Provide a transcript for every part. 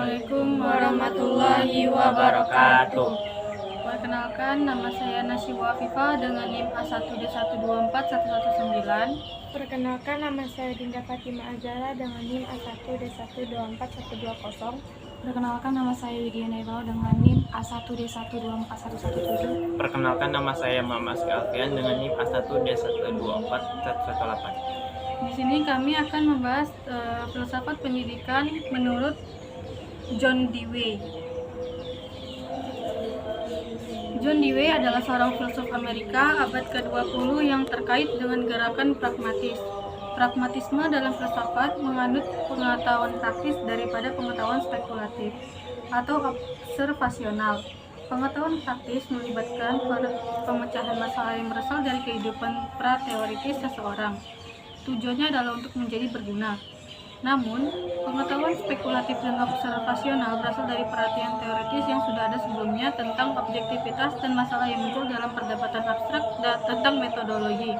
Assalamualaikum warahmatullahi wabarakatuh. Perkenalkan, nama saya Nasyiwa Afifa dengan NIM A1D1241119. Perkenalkan, nama saya Dinda Fatima Azara dengan NIM A1D1241120. Perkenalkan, nama saya Widya Naibal dengan NIM A1D1241117. Perkenalkan, nama saya Mamas Alfian dengan NIM A1D1241118. Di sini kami akan membahas filsafat pendidikan menurut John Dewey. John Dewey adalah seorang filsuf Amerika abad ke-20 yang terkait dengan gerakan pragmatis. Pragmatisme dalam filsafat menganut pengetahuan praktis daripada pengetahuan spekulatif atau observasional. Pengetahuan praktis melibatkan pemecahan masalah yang berasal dari kehidupan pra-teoritis seseorang. Tujuannya adalah untuk menjadi berguna. Namun, pengetahuan spekulatif dan observasional berasal dari perhatian teoritis yang sudah ada sebelumnya tentang objektivitas dan masalah yang muncul dalam perdebatan abstrak tentang metodologi.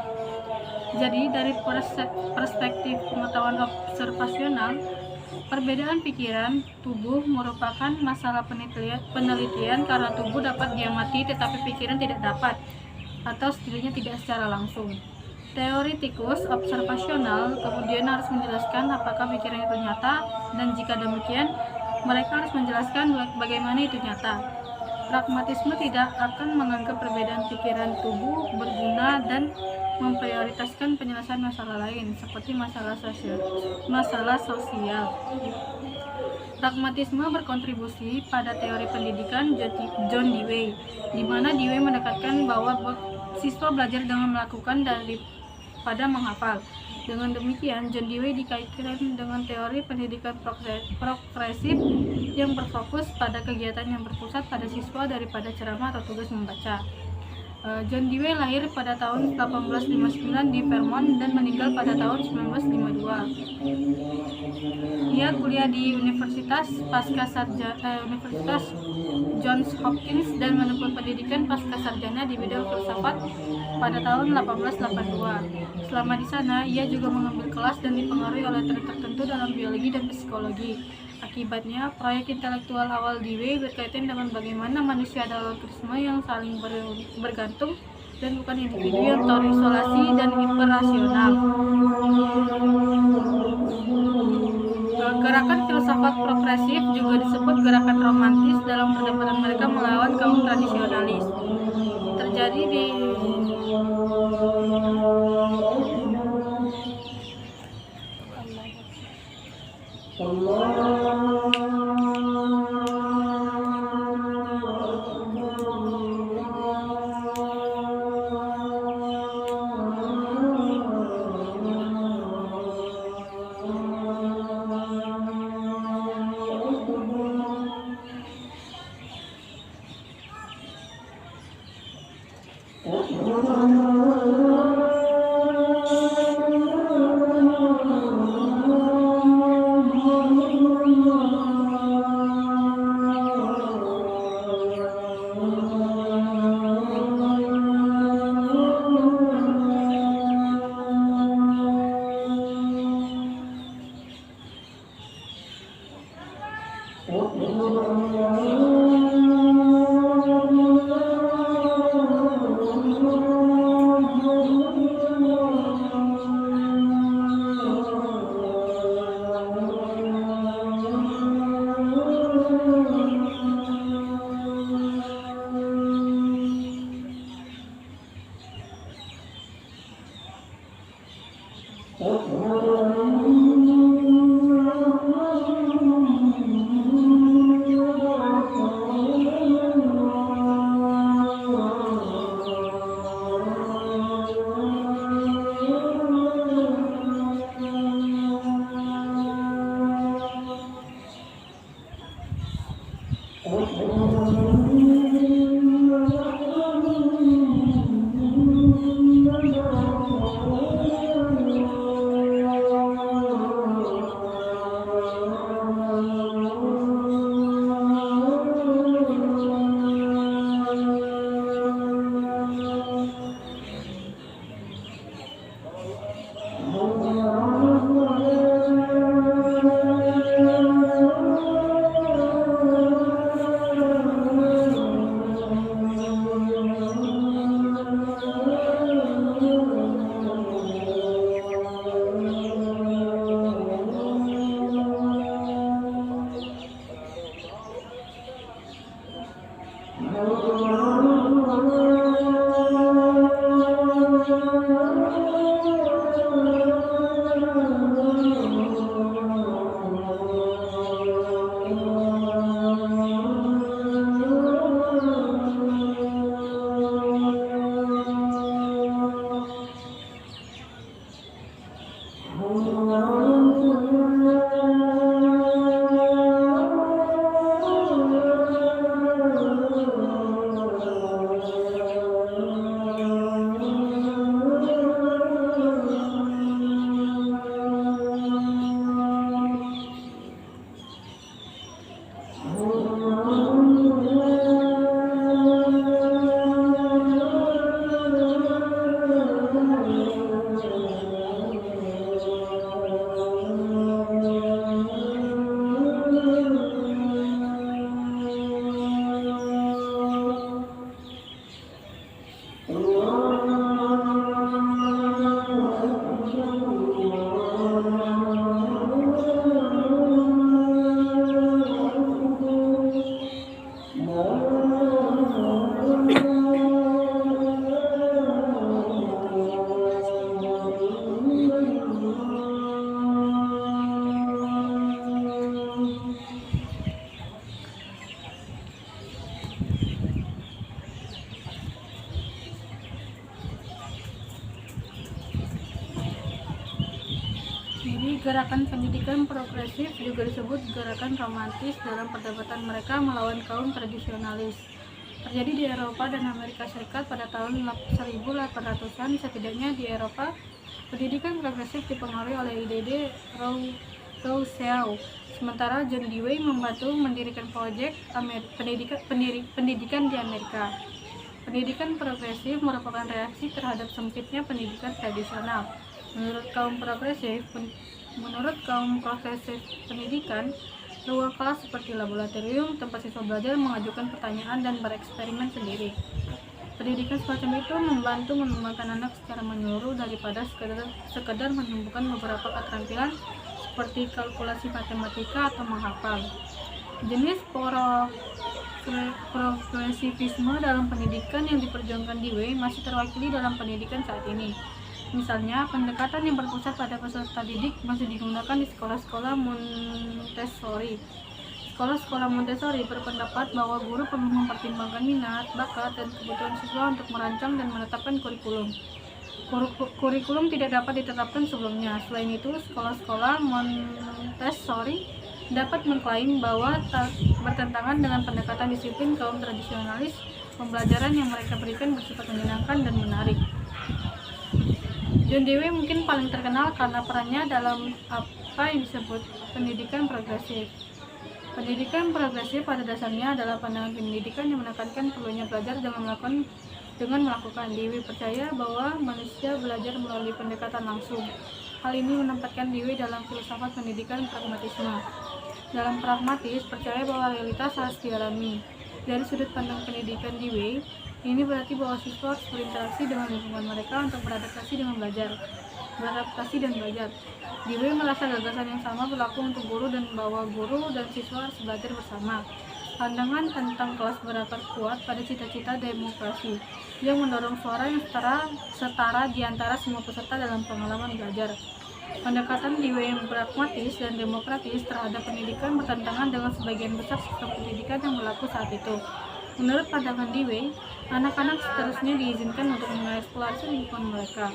Jadi, dari perspektif pengetahuan observasional, perbedaan pikiran tubuh merupakan masalah penelitian karena tubuh dapat diamati tetapi pikiran tidak dapat, atau setidaknya tidak secara langsung. Teoritikus observasional kemudian harus menjelaskan apakah pikiran itu nyata, dan jika demikian, mereka harus menjelaskan bagaimana itu nyata. Pragmatisme tidak akan menganggap perbedaan pikiran tubuh berguna dan memprioritaskan penyelesaian masalah lain, seperti masalah sosial. Pragmatisme berkontribusi pada teori pendidikan John Dewey, di mana Dewey menekankan bahwa siswa belajar dengan melakukan daripada menghafal. Dengan demikian, John Dewey dikaitkan dengan teori pendidikan progresif yang berfokus pada kegiatan yang berpusat pada siswa daripada ceramah atau tugas membaca. John Dewey lahir pada tahun 1859 di Vermont dan meninggal pada tahun 1952. Ia kuliah di Universitas Johns Hopkins dan menempuh pendidikan pascasarjana di bidang filsafat pada tahun 1882. Selama di sana, ia juga mengambil kelas dan dipengaruhi oleh tren tertentu dalam biologi dan psikologi. Akibatnya, proyek intelektual awal Dewey berkaitan dengan bagaimana manusia adalah organisme yang saling bergantung dan bukan individu yang terisolasi dan hiperrasional. Gerakan filsafat progresif juga disebut gerakan romantis dalam perdebatan mereka melawan kaum tradisionalis. Terjadi di gerakan pendidikan progresif juga disebut gerakan romantis dalam perdebatan mereka melawan kaum tradisionalis. Terjadi di Eropa dan Amerika Serikat pada tahun 1800-an. Setidaknya di Eropa, pendidikan progresif dipengaruhi oleh ide-ide Rousseau. Sementara John Dewey membantu mendirikan proyek pendidikan di Amerika. Pendidikan progresif merupakan reaksi terhadap sempitnya pendidikan tradisional. Menurut kaum progresif pendidikan, ruang kelas seperti laboratorium tempat siswa belajar mengajukan pertanyaan dan bereksperimen sendiri. Pendidikan semacam itu membantu mengembangkan anak secara menyeluruh daripada sekedar menumbuhkan beberapa keterampilan seperti kalkulasi matematika atau menghafal. Jenis progresivisme dalam pendidikan yang diperjuangkan Dewey masih terwakili dalam pendidikan saat ini. Misalnya, pendekatan yang berpusat pada peserta didik masih digunakan di sekolah-sekolah Montessori. Sekolah-sekolah Montessori berpendapat bahwa guru perlu mempertimbangkan minat, bakat, dan kebutuhan siswa untuk merancang dan menetapkan kurikulum. Kurikulum tidak dapat ditetapkan sebelumnya. Selain itu, sekolah-sekolah Montessori dapat mengklaim bahwa bertentangan dengan pendekatan disiplin kaum tradisionalis. Pembelajaran yang mereka berikan bersifat menyenangkan dan menarik. John Dewey mungkin paling terkenal karena perannya dalam apa yang disebut pendidikan progresif. Pendidikan progresif pada dasarnya adalah pandangan pendidikan yang menekankan perlunya belajar dengan melakukan. Dewey percaya bahwa manusia belajar melalui pendekatan langsung. Hal ini menempatkan Dewey dalam filsafat pendidikan pragmatisme. Dalam pragmatis, percaya bahwa realitas harus dialami. Dari sudut pandang pendidikan Dewey, ini berarti bahwa siswa harus berinteraksi dengan lingkungan mereka untuk beradaptasi dan belajar. Dewey merasa gagasan yang sama berlaku untuk guru dan bahwa guru dan siswa harus belajar bersama. Pandangan tentang kelas berakat kuat pada cita-cita demokrasi yang mendorong suara yang setara di antara semua peserta dalam pengalaman belajar. Pendekatan Dewey yang pragmatis dan demokratis terhadap pendidikan bertentangan dengan sebagian besar sistem pendidikan yang berlaku saat itu. Menurut pandangan Dewey, anak-anak seterusnya diizinkan untuk mengeksplorasi lingkungan mereka.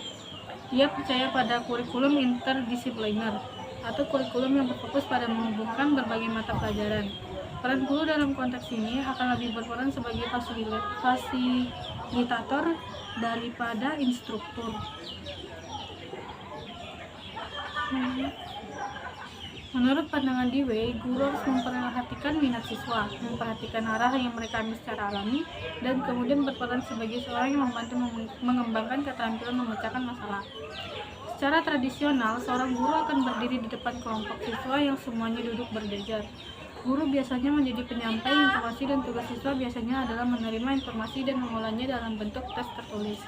Ia percaya pada kurikulum interdisipliner atau kurikulum yang berfokus pada menghubungkan berbagai mata pelajaran. Peran guru dalam konteks ini akan lebih berperan sebagai fasilitator daripada instruktur. Menurut pandangan Dewey, guru harus memperhatikan minat siswa, memperhatikan arah yang mereka ambil secara alami, dan kemudian berperan sebagai seorang yang membantu mengembangkan keterampilan memecahkan masalah. Secara tradisional, seorang guru akan berdiri di depan kelompok siswa yang semuanya duduk berjajar. Guru biasanya menjadi penyampai informasi dan tugas siswa biasanya adalah menerima informasi dan mengolahnya dalam bentuk tes tertulis.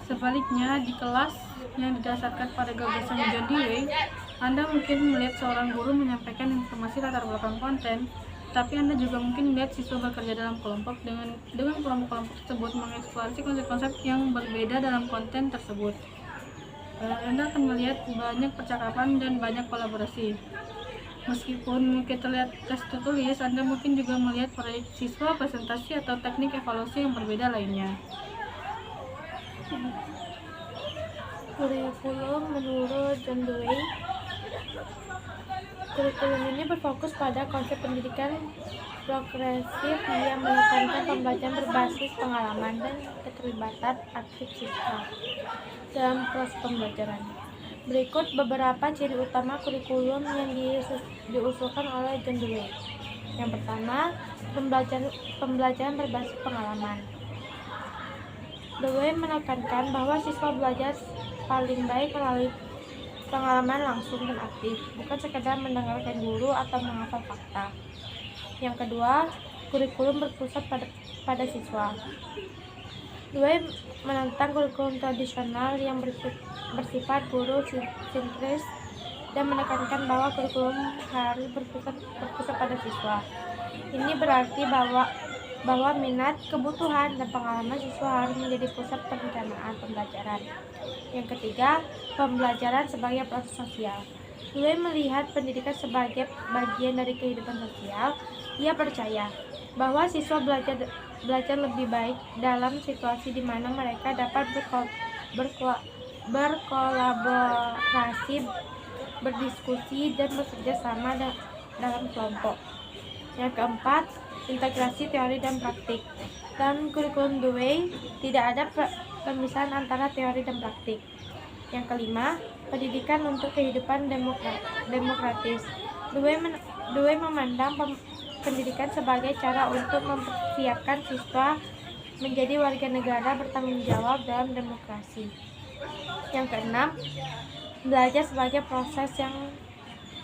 Sebaliknya, di kelas yang didasarkan pada gagasan John Dewey, Anda mungkin melihat seorang guru menyampaikan informasi latar belakang konten, tapi Anda juga mungkin melihat siswa bekerja dalam kelompok dengan kelompok-kelompok tersebut mengeksplorasi konsep-konsep yang berbeda dalam konten tersebut. Anda akan melihat banyak percakapan dan banyak kolaborasi. Meskipun kita lihat tes tertulis, Anda mungkin juga melihat proyek siswa, presentasi, atau teknik evaluasi yang berbeda lainnya. Kurikulum menurut John Dewey. Kurikulum ini berfokus pada konsep pendidikan progresif yang menekankan pembelajaran berbasis pengalaman dan keterlibatan aktif siswa dalam proses pembelajaran. Berikut beberapa ciri utama kurikulum yang diusulkan oleh John Dewey. Yang pertama, pembelajaran berbasis pengalaman. Dewey menekankan bahwa siswa belajar paling baik melalui pengalaman langsung dan aktif, bukan sekedar mendengarkan guru atau menghafal fakta. Yang kedua, kurikulum berpusat pada siswa. Dewey menentang kurikulum tradisional yang bersifat guru sentris dan menekankan bahwa kurikulum harus berpusat pada siswa. Ini berarti bahwa minat, kebutuhan, dan pengalaman siswa harus menjadi pusat perencanaan pembelajaran. Yang ketiga, pembelajaran sebagai proses sosial. Dewey melihat pendidikan sebagai bagian dari kehidupan sosial. Ia percaya bahwa siswa belajar lebih baik dalam situasi di mana mereka dapat berkolaborasi berdiskusi, dan bekerja sama dalam kelompok. Yang keempat, integrasi teori dan praktik. Dalam kurikulum Dewey tidak ada pemisahan antara teori dan praktik. Yang kelima, pendidikan untuk kehidupan demokratis. Dewey memandang pendidikan sebagai cara untuk mempersiapkan siswa menjadi warga negara bertanggung jawab dalam demokrasi. Yang keenam, belajar sebagai proses yang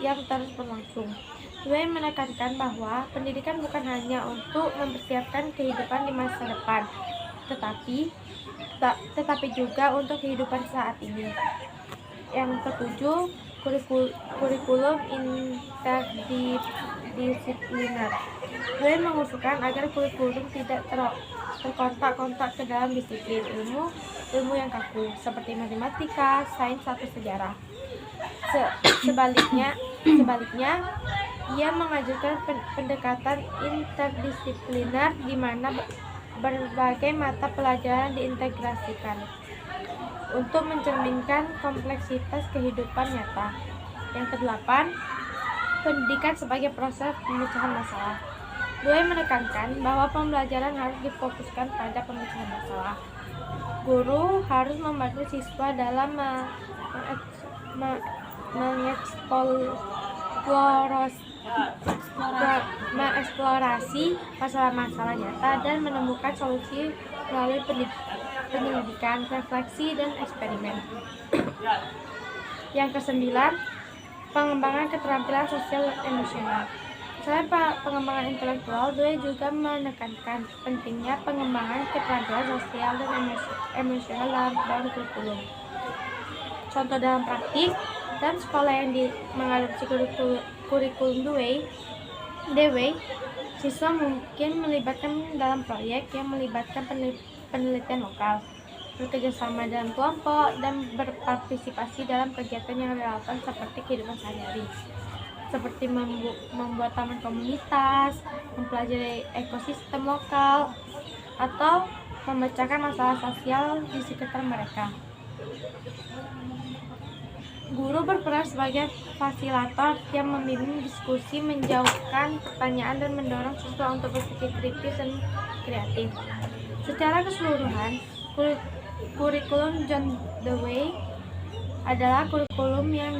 terus berlangsung. Dewey menekankan bahwa pendidikan bukan hanya untuk mempersiapkan kehidupan di masa depan, tetapi juga untuk kehidupan saat ini. Yang ketujuh, kurikulum interdisipliner. Dewey mengusulkan agar kurikulum tidak terkontak-kontak ke dalam disiplin ilmu yang kaku seperti matematika, sains, atau sejarah. Sebaliknya, ia mengajukan pendekatan interdisipliner di mana berbagai mata pelajaran diintegrasikan untuk mencerminkan kompleksitas kehidupan nyata. Yang kedelapan, pendidikan sebagai proses pemecahan masalah. Dewey menekankan bahwa pembelajaran harus difokuskan pada pemecahan masalah. Guru harus membantu siswa dalam mengeksplorasi masalah-masalah nyata dan menemukan solusi melalui penyelidikan, refleksi, dan eksperimen. Yang kesembilan, pengembangan keterampilan sosial dan emosional. Selain pengembangan intelektual, Dewey juga menekankan pentingnya pengembangan keterampilan sosial dan emosional dalam kurikulum. Contoh dalam praktik dan sekolah yang mengadopsi kurikulum Dewey, siswa mungkin melibatkan dalam proyek yang melibatkan penelitian lokal, bekerja sama dalam kelompok, dan berpartisipasi dalam kegiatan yang relevan seperti kehidupan sehari-hari, seperti membuat taman komunitas, mempelajari ekosistem lokal, atau memecahkan masalah sosial di sekitar mereka. Guru berperan sebagai fasilitator yang membimbing diskusi, menjauhkan pertanyaan, dan mendorong siswa untuk berpikir kritis dan kreatif. Secara keseluruhan, kurikulum John Dewey adalah kurikulum yang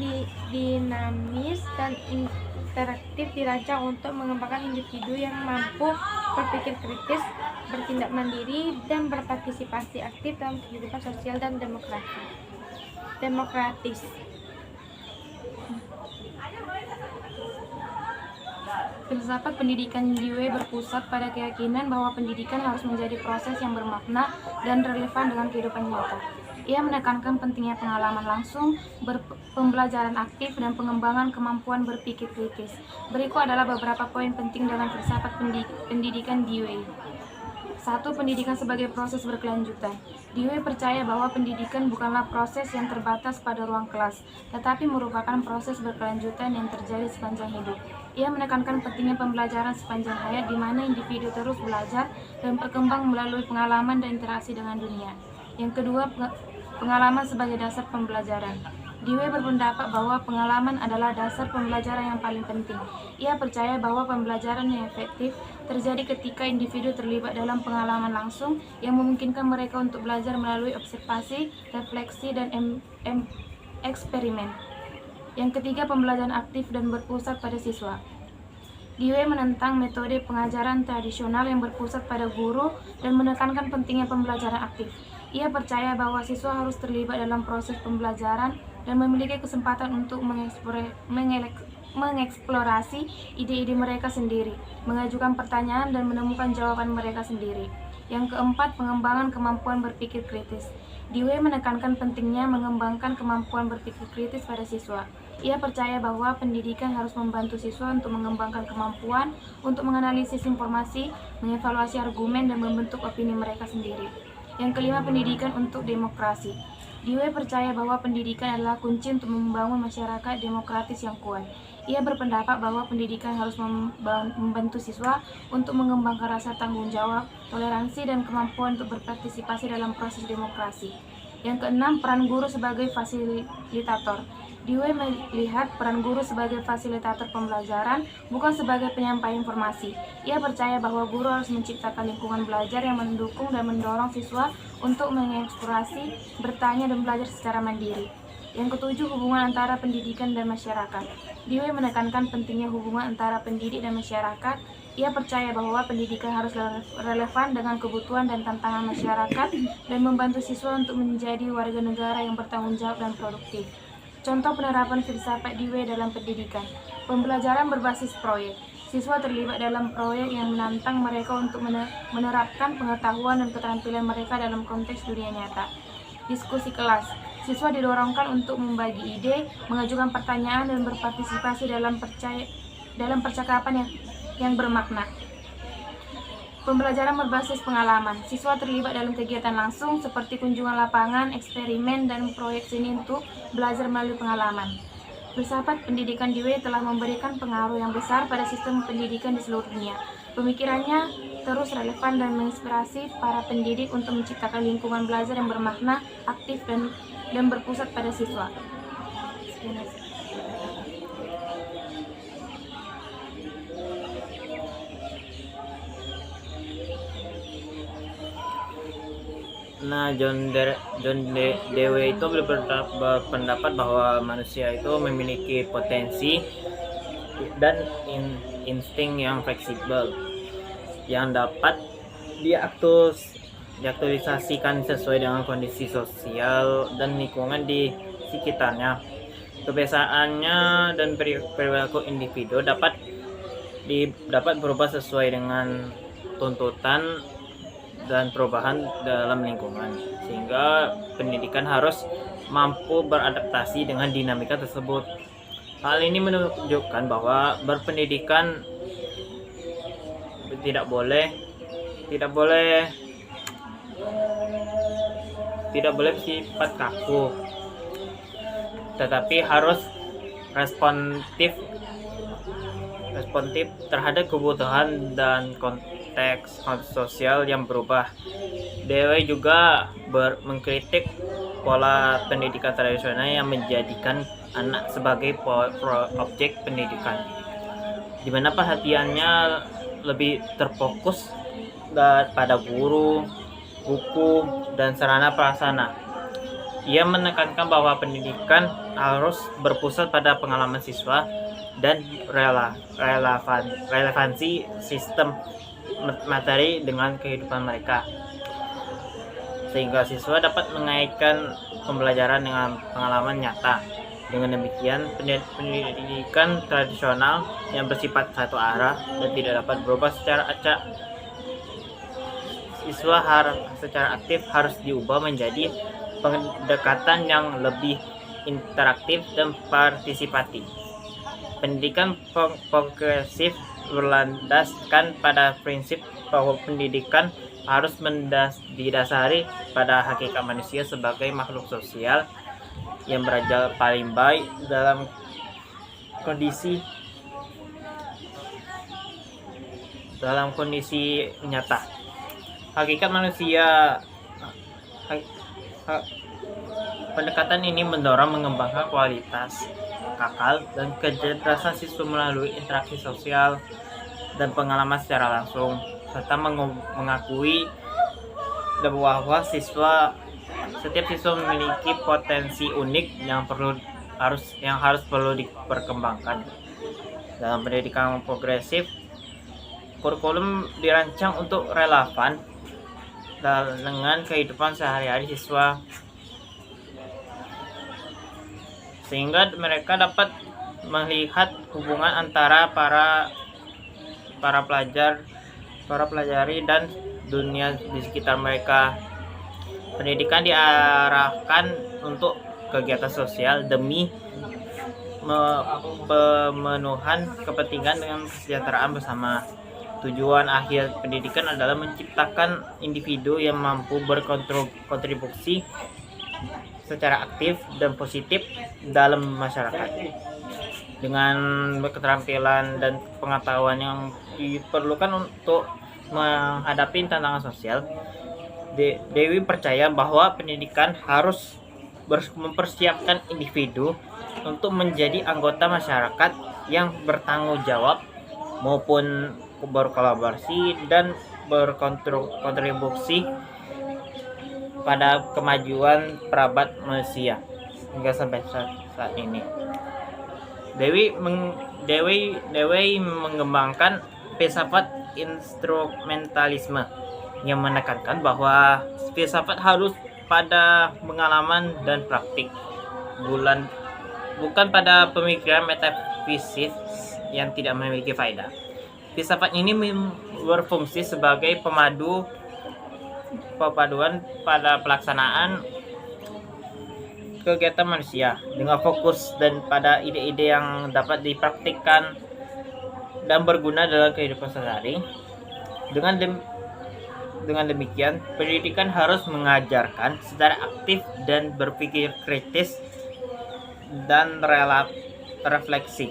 dinamis dan interaktif, dirancang untuk mengembangkan individu yang mampu berpikir kritis, bertindak mandiri, dan berpartisipasi aktif dalam kehidupan sosial dan demokratis. Filsafat pendidikan Dewey berpusat pada keyakinan bahwa pendidikan harus menjadi proses yang bermakna dan relevan dengan kehidupan nyata. Ia menekankan pentingnya pengalaman langsung, pembelajaran aktif, dan pengembangan kemampuan berpikir kritis. Berikut adalah beberapa poin penting dalam filsafat pendidikan Dewey. 1. Pendidikan sebagai proses berkelanjutan. Dewey percaya bahwa pendidikan bukanlah proses yang terbatas pada ruang kelas, tetapi merupakan proses berkelanjutan yang terjadi sepanjang hidup. Ia menekankan pentingnya pembelajaran sepanjang hayat, di mana individu terus belajar dan berkembang melalui pengalaman dan interaksi dengan dunia. Yang kedua, pengalaman sebagai dasar pembelajaran. Dewey berpendapat bahwa pengalaman adalah dasar pembelajaran yang paling penting. Ia percaya bahwa pembelajaran yang efektif terjadi ketika individu terlibat dalam pengalaman langsung yang memungkinkan mereka untuk belajar melalui observasi, refleksi, dan eksperimen. Yang ketiga, pembelajaran aktif dan berpusat pada siswa. Dewey menentang metode pengajaran tradisional yang berpusat pada guru dan menekankan pentingnya pembelajaran aktif. Ia percaya bahwa siswa harus terlibat dalam proses pembelajaran dan memiliki kesempatan untuk mengeksplorasi ide-ide mereka sendiri, mengajukan pertanyaan, dan menemukan jawaban mereka sendiri. Yang keempat, pengembangan kemampuan berpikir kritis. Dewey menekankan pentingnya mengembangkan kemampuan berpikir kritis pada siswa. Ia percaya bahwa pendidikan harus membantu siswa untuk mengembangkan kemampuan untuk menganalisis informasi, mengevaluasi argumen, dan membentuk opini mereka sendiri. Yang kelima, pendidikan untuk demokrasi. Dewey percaya bahwa pendidikan adalah kunci untuk membangun masyarakat demokratis yang kuat. Ia berpendapat bahwa pendidikan harus membantu siswa untuk mengembangkan rasa tanggung jawab, toleransi, dan kemampuan untuk berpartisipasi dalam proses demokrasi. Yang keenam, peran guru sebagai fasilitator. Dewey melihat peran guru sebagai fasilitator pembelajaran, bukan sebagai penyampai informasi. Ia percaya bahwa guru harus menciptakan lingkungan belajar yang mendukung dan mendorong siswa untuk mengeksplorasi, bertanya, dan belajar secara mandiri. Yang ketujuh, hubungan antara pendidikan dan masyarakat. Dewey menekankan pentingnya hubungan antara pendidik dan masyarakat. Ia percaya bahwa pendidikan harus relevan dengan kebutuhan dan tantangan masyarakat dan membantu siswa untuk menjadi warga negara yang bertanggung jawab dan produktif. Contoh penerapan filsafat Dewey dalam pendidikan. Pembelajaran berbasis proyek. Siswa terlibat dalam proyek yang menantang mereka untuk menerapkan pengetahuan dan keterampilan mereka dalam konteks dunia nyata. Diskusi kelas. Siswa didorongkan untuk membagi ide, mengajukan pertanyaan, dan berpartisipasi dalam percakapan yang bermakna. Pembelajaran berbasis pengalaman. Siswa terlibat dalam kegiatan langsung seperti kunjungan lapangan, eksperimen, dan proyek seni untuk belajar melalui pengalaman. Filsafat pendidikan Dewey telah memberikan pengaruh yang besar pada sistem pendidikan di seluruh dunia. Pemikirannya terus relevan dan menginspirasi para pendidik untuk menciptakan lingkungan belajar yang bermakna, aktif, dan berpusat pada siswa. Nah, Dewey itu berpendapat bahwa manusia itu memiliki potensi dan insting yang fleksibel yang dapat diaktualisasikan sesuai dengan kondisi sosial dan lingkungan di sekitarnya. Kebiasaannya dan perilaku individu dapat berubah sesuai dengan tuntutan dan perubahan dalam lingkungan, sehingga pendidikan harus mampu beradaptasi dengan dinamika tersebut. Hal ini menunjukkan bahwa berpendidikan tidak boleh bersifat kaku, tetapi harus responsif terhadap kebutuhan dan konteks sosial yang berubah. Dewey juga mengkritik pola pendidikan tradisional yang menjadikan anak sebagai objek pendidikan, di mana perhatiannya lebih terfokus pada guru, buku, dan sarana prasarana. Ia menekankan bahwa pendidikan harus berpusat pada pengalaman siswa dan relevansi sistem materi dengan kehidupan mereka, sehingga siswa dapat mengaitkan pembelajaran dengan pengalaman nyata. Dengan demikian, pendidikan tradisional yang bersifat satu arah dan tidak dapat berubah secara acak siswa secara aktif harus diubah menjadi pendekatan yang lebih interaktif dan partisipatif. Pendidikan progresif berlandaskan pada prinsip bahwa pendidikan harus didasari pada hakikat manusia sebagai makhluk sosial yang berakal paling baik dalam kondisi nyata. Hakikat manusia. Pendekatan ini mendorong mengembangkan kualitas akal dan kecerdasan siswa melalui interaksi sosial dan pengalaman secara langsung, serta mengakui bahwa setiap siswa memiliki potensi unik yang harus diperkembangkan. Dalam pendidikan progresif, kurikulum dirancang untuk relevan dengan kehidupan sehari-hari siswa, sehingga mereka dapat melihat hubungan antara para pelajari dan dunia di sekitar mereka. Pendidikan diarahkan untuk kegiatan sosial demi pemenuhan kepentingan dengan kesejahteraan bersama. Tujuan akhir pendidikan adalah menciptakan individu yang mampu berkontribusi secara aktif dan positif dalam masyarakat. Dengan keterampilan dan pengetahuan yang diperlukan untuk menghadapi tantangan sosial, Dewey percaya bahwa pendidikan harus mempersiapkan individu untuk menjadi anggota masyarakat yang bertanggung jawab maupun berkolaborasi dan berkontribusi pada kemajuan perabot manusia hingga sampai saat ini. Dewey mengembangkan filsafat instrumentalisme yang menekankan bahwa filsafat harus pada pengalaman dan praktik, bukan pada pemikiran metafisik yang tidak memiliki faedah. Filsafat ini berfungsi sebagai paduan pada pelaksanaan kegiatan manusia dengan fokus dan pada ide-ide yang dapat dipraktikkan dan berguna dalam kehidupan sehari-hari. Dengan demikian, pendidikan harus mengajarkan secara aktif dan berpikir kritis dan reflektif,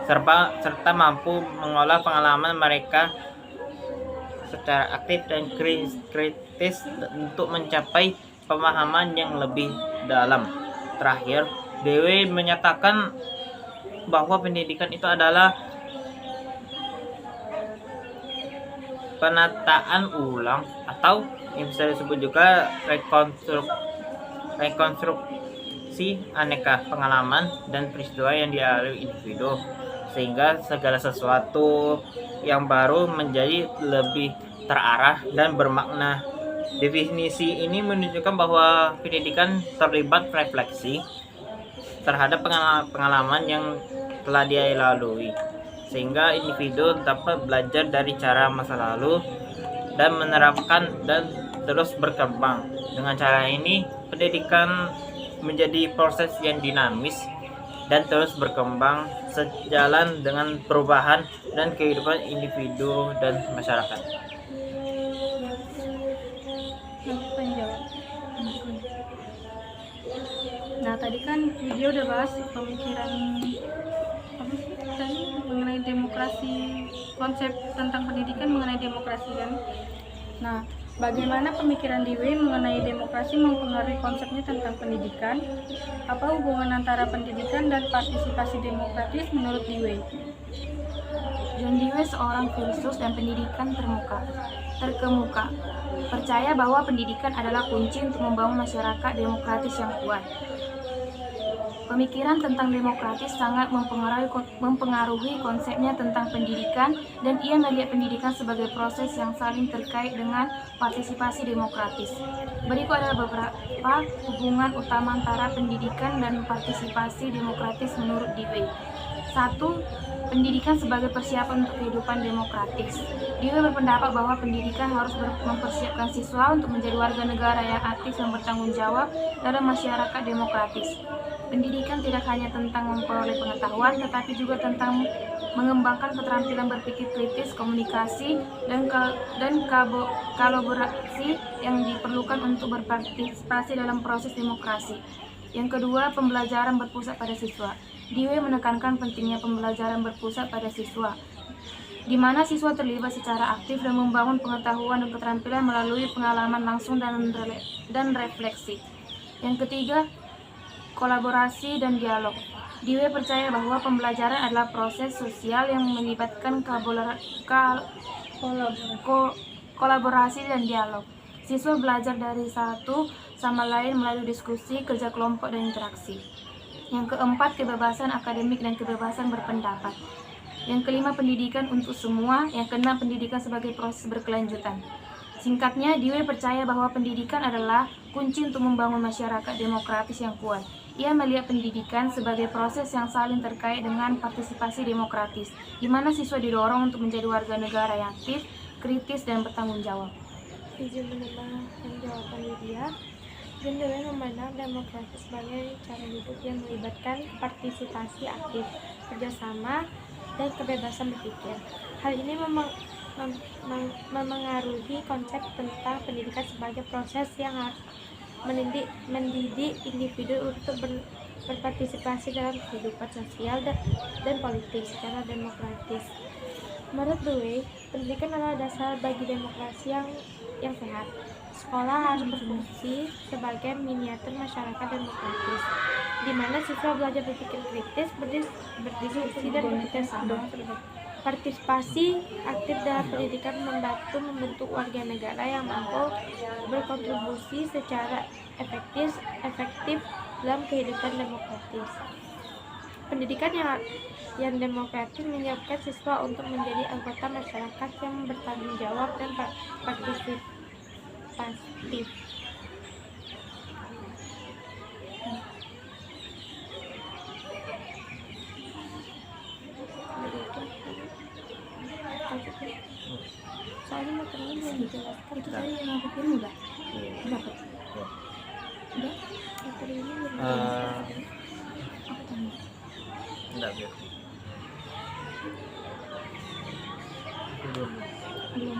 serta mampu mengolah pengalaman mereka secara aktif dan kritis untuk mencapai pemahaman yang lebih dalam. Terakhir, Dewey menyatakan bahwa pendidikan itu adalah penataan ulang atau yang bisa disebut juga rekonstruksi aneka pengalaman dan peristiwa yang dialami individu, sehingga segala sesuatu yang baru menjadi lebih terarah dan bermakna. Definisi ini menunjukkan bahwa pendidikan terlibat refleksi terhadap pengalaman yang telah dia lalui, sehingga individu dapat belajar dari cara masa lalu dan menerapkan dan terus berkembang. Dengan cara ini, pendidikan menjadi proses yang dinamis dan terus berkembang sejalan dengan perubahan dan kehidupan individu dan masyarakat. Nah, tadi kan video udah bahas pemikiran mengenai demokrasi, konsep tentang pendidikan mengenai demokrasi kan. Nah, bagaimana pemikiran Dewey mengenai demokrasi mempengaruhi konsepnya tentang pendidikan? Apa hubungan antara pendidikan dan partisipasi demokratis menurut Dewey? John Dewey seorang filsuf dan pendidikan terkemuka, percaya bahwa pendidikan adalah kunci untuk membangun masyarakat demokratis yang kuat. Pemikiran tentang demokratis sangat mempengaruhi konsepnya tentang pendidikan, dan ia melihat pendidikan sebagai proses yang saling terkait dengan partisipasi demokratis. Berikut adalah beberapa hubungan utama antara pendidikan dan partisipasi demokratis menurut Dewey. 1. Pendidikan sebagai persiapan untuk kehidupan demokratis. Dewey berpendapat bahwa pendidikan harus mempersiapkan siswa untuk menjadi warga negara yang aktif dan bertanggung jawab dalam masyarakat demokratis. Pendidikan tidak hanya tentang memperoleh pengetahuan, tetapi juga tentang mengembangkan keterampilan berpikir kritis, komunikasi, dan kolaborasi yang diperlukan untuk berpartisipasi dalam proses demokrasi. Yang kedua, pembelajaran berpusat pada siswa. Dewey menekankan pentingnya pembelajaran berpusat pada siswa, di mana siswa terlibat secara aktif dan membangun pengetahuan dan keterampilan melalui pengalaman langsung dan refleksi. Yang ketiga, kolaborasi dan dialog. Dewey percaya bahwa pembelajaran adalah proses sosial yang melibatkan kolaborasi dan dialog. Siswa belajar dari satu sama lain melalui diskusi, kerja kelompok, dan interaksi. Yang keempat, kebebasan akademik dan kebebasan berpendapat. Yang kelima, pendidikan untuk semua. Yang keenam, pendidikan sebagai proses berkelanjutan. Singkatnya, Dewey percaya bahwa pendidikan adalah kunci untuk membangun masyarakat demokratis yang kuat. Ia melihat pendidikan sebagai proses yang saling terkait dengan partisipasi demokratis, di mana siswa didorong untuk menjadi warga negara yang aktif, kritis, dan bertanggung jawab. Izin menambahkan jawaban Lydia. John Dewey memandang demokrasi sebagai cara hidup yang melibatkan partisipasi aktif, kerjasama, dan kebebasan berpikir. Hal ini memengaruhi konsep tentang pendidikan sebagai proses yang harus mendidik individu untuk berpartisipasi dalam kehidupan sosial dan politik secara demokratis. Menurut Dewey, pendidikan adalah dasar bagi demokrasi yang sehat. Sekolah harus berfungsi sebagai miniatur masyarakat demokratis, di mana siswa belajar berpikir kritis, berdiskusi, dan partisipasi aktif dalam pendidikan membantu membentuk warga negara yang mampu berkontribusi secara efektif dalam kehidupan demokratis. Pendidikan yang demokratis menyiapkan siswa untuk menjadi anggota masyarakat yang bertanggung jawab dan partisipatif. Soalnya materinya belum dijelaskan, Itu tadi yang aku kirim udah dapat. Udah. materinya belum Eh, dijelaskan. Apa tanya? enggak biar. Belum. Belum.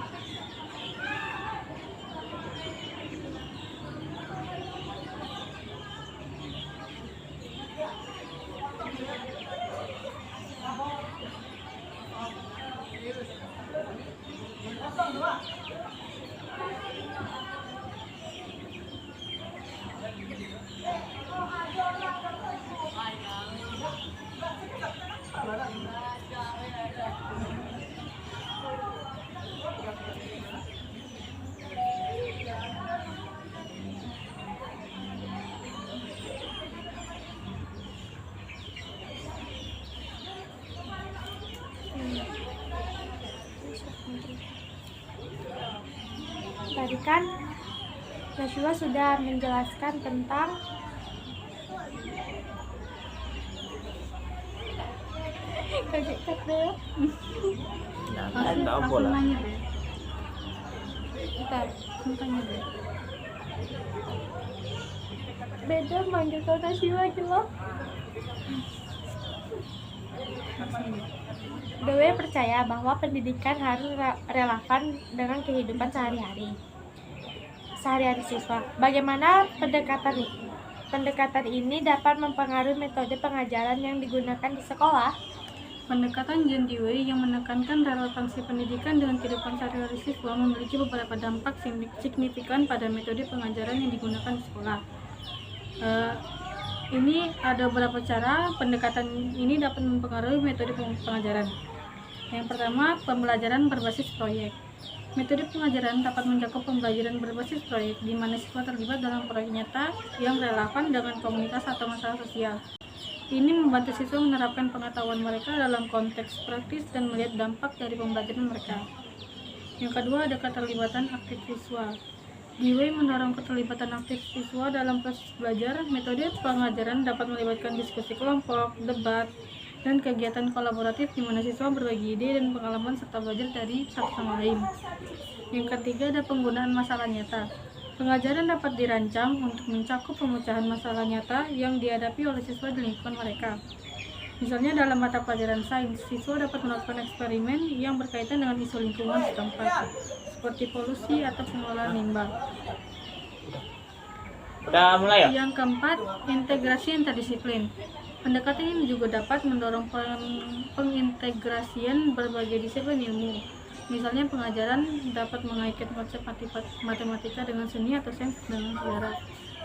Tadi kan Nashua sudah menjelaskan tentang kaget deh. Nah, enggak boleh. Nanya deh. Bentar, Aku tanya deh. beda manggil kau Nashua gitu loh. Dewi percaya bahwa pendidikan harus relevan dengan kehidupan sehari-hari siswa. Bagaimana pendekatan ini dapat mempengaruhi metode pengajaran yang digunakan di sekolah? Pendekatan John Dewey yang menekankan relevansi pendidikan dengan kehidupan sehari-hari siswa memiliki beberapa dampak signifikan pada metode pengajaran yang digunakan di sekolah. Ini ada beberapa cara pendekatan ini dapat mempengaruhi metode pengajaran. Yang pertama, pembelajaran berbasis proyek. Metode pengajaran dapat mencakup pembelajaran berbasis proyek, di mana siswa terlibat dalam proyek nyata yang relevan dengan komunitas atau masalah sosial. Ini membantu siswa menerapkan pengetahuan mereka dalam konteks praktis dan melihat dampak dari pembelajaran mereka. Yang kedua, ada keterlibatan aktif siswa. Dewey mendorong keterlibatan aktif siswa dalam proses belajar. Metode pengajaran dapat melibatkan diskusi kelompok, debat, dan kegiatan kolaboratif di mana siswa berbagi ide dan pengalaman serta belajar dari satu sama lain. Yang ketiga, ada penggunaan masalah nyata. Pengajaran dapat dirancang untuk mencakup pemecahan masalah nyata yang dihadapi oleh siswa di lingkungan mereka. Misalnya dalam mata pelajaran sains, siswa dapat melakukan eksperimen yang berkaitan dengan isu lingkungan setempat, seperti polusi atau pengelolaan limbah. Udah mulai ya? Yang keempat, integrasi interdisiplin. Pendekatan ini juga dapat mendorong pengintegrasian berbagai disiplin ilmu. Misalnya pengajaran dapat mengaitkan konsep matematika dengan seni atau sains dengan sejarah,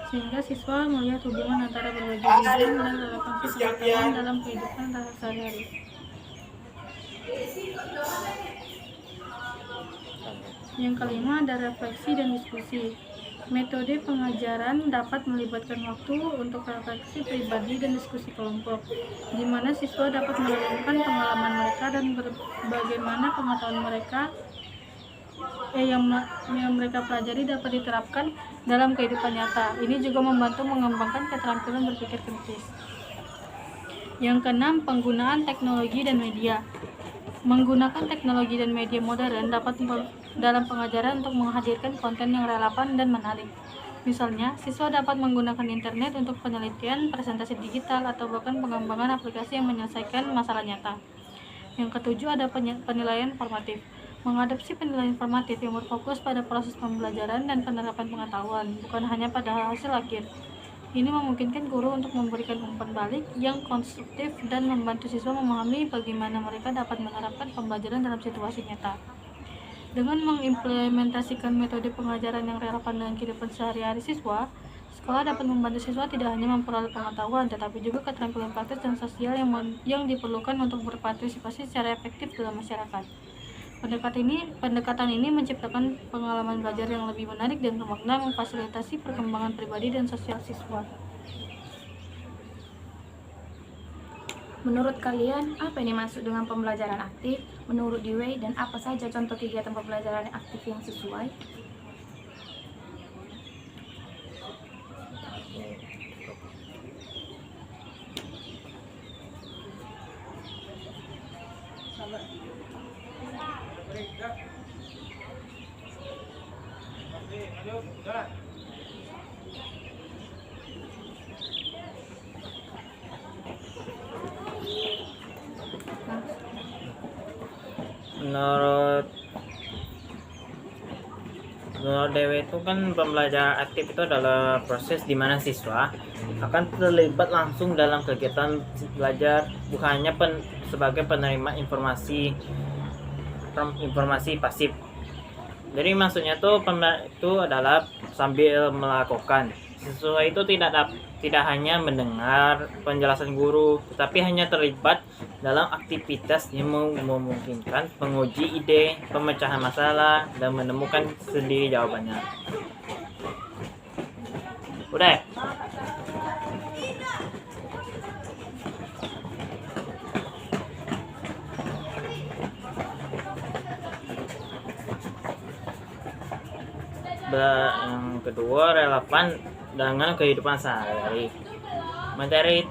sehingga siswa melihat hubungan antara berbagai bidang dan relevansi pengetahuan dalam kehidupan sehari-hari. Yang kelima, ada refleksi dan diskusi. Metode pengajaran dapat melibatkan waktu untuk refleksi pribadi dan diskusi kelompok, di mana siswa dapat merenungkan pengalaman mereka dan bagaimana pengetahuan mereka yang mereka pelajari dapat diterapkan dalam kehidupan nyata. Ini juga membantu mengembangkan keterampilan berpikir kritis. Yang keenam, penggunaan teknologi dan media. Menggunakan teknologi dan media modern dapat dalam pengajaran untuk menghadirkan konten yang relevan dan menarik. Misalnya, siswa dapat menggunakan internet untuk penelitian, presentasi digital, atau bahkan pengembangan aplikasi yang menyelesaikan masalah nyata. Yang ketujuh, ada penilaian formatif. Mengadopsi penilaian formatif yang berfokus pada proses pembelajaran dan penerapan pengetahuan, bukan hanya pada hasil akhir. Ini memungkinkan guru untuk memberikan umpan balik yang konstruktif dan membantu siswa memahami bagaimana mereka dapat menerapkan pembelajaran dalam situasi nyata. Dengan mengimplementasikan metode pengajaran yang relevan dengan kehidupan sehari-hari siswa, sekolah dapat membantu siswa tidak hanya memperoleh pengetahuan, tetapi juga keterampilan praktis dan sosial yang diperlukan untuk berpartisipasi secara efektif dalam masyarakat. Pendekatan ini menciptakan pengalaman belajar yang lebih menarik dan bermakna, memfasilitasi perkembangan pribadi dan sosial siswa. Menurut kalian, apa yang dimaksud dengan pembelajaran aktif menurut Dewey, dan apa saja contoh kegiatan pembelajaran aktif yang sesuai? Menurut Dewi itu kan pembelajaran aktif itu adalah proses di mana siswa akan terlibat langsung dalam kegiatan belajar, bukan hanya sebagai penerima informasi pasif. Jadi maksudnya itu adalah sambil melakukan. Siswa itu tidak hanya mendengar penjelasan guru, tetapi hanya terlibat dalam aktivitas yang memungkinkan menguji ide, pemecahan masalah, dan menemukan sendiri jawabannya. Udah. Yang kedua, relevan dengan kehidupan sehari-hari. Materi